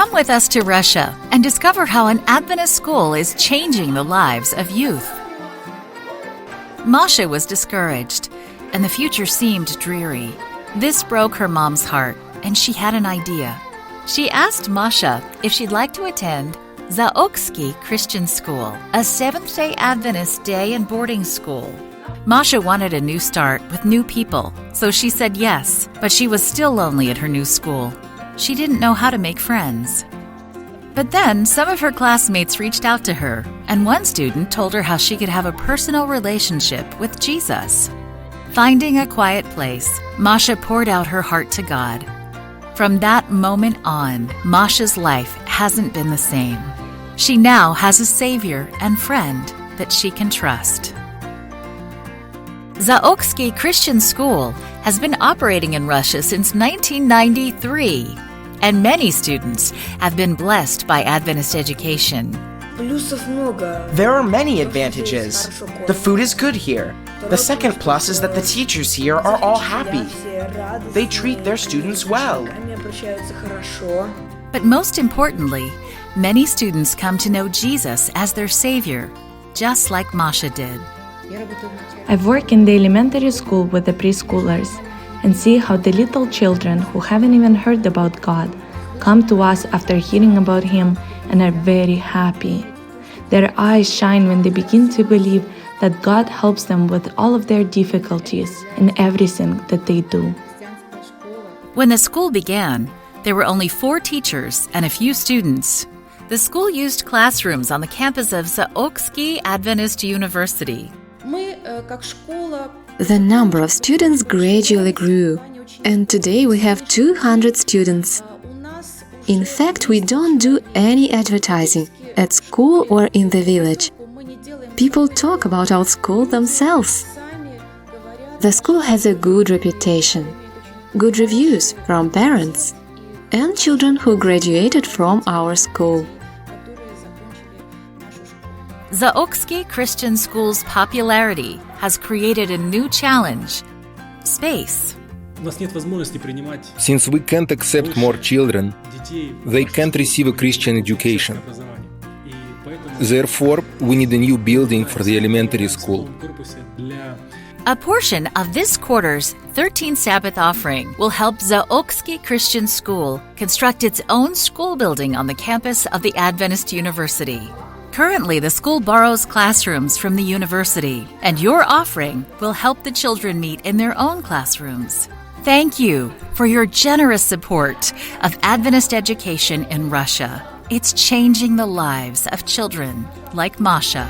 Come with us to Russia and discover how an Adventist school is changing the lives of youth. Masha was discouraged, and the future seemed dreary. This broke her mom's heart, and she had an idea. She asked Masha if she'd like to attend Zaoksky Christian School, a Seventh-day Adventist day and boarding school. Masha wanted a new start with new people, so she said yes, but she was still lonely at her new school. She didn't know how to make friends. But then some of her classmates reached out to her, and one student told her how she could have a personal relationship with Jesus. Finding a quiet place, Masha poured out her heart to God. From that moment on, Masha's life hasn't been the same. She now has a savior and friend that she can trust. Zaoksky Christian School has been operating in Russia since 1993, and many students have been blessed by Adventist education. There are many advantages. The food is good here. The second plus is that the teachers here are all happy. They treat their students well. But most importantly, many students come to know Jesus as their Savior, just like Masha did. I work in the elementary school with the preschoolers and see how the little children who haven't even heard about God come to us after hearing about Him and are very happy. Their eyes shine when they begin to believe that God helps them with all of their difficulties in everything that they do. When the school began, there were only 4 teachers and a few students. The school used classrooms on the campus of Zaoksky Adventist University. The number of students gradually grew, and today we have 200 students. In fact, we don't do any advertising at school or in the village. People talk about our school themselves. The school has a good reputation, good reviews from parents and children who graduated from our school. Zaoksky Christian School's popularity has created a new challenge: space. Since we can't accept more children, they can't receive a Christian education. Therefore, we need a new building for the elementary school. A portion of this quarter's 13th Sabbath offering will help Zaoksky Christian School construct its own school building on the campus of the Adventist University. Currently, the school borrows classrooms from the university, and your offering will help the children meet in their own classrooms. Thank you for your generous support of Adventist education in Russia. It's changing the lives of children like Masha.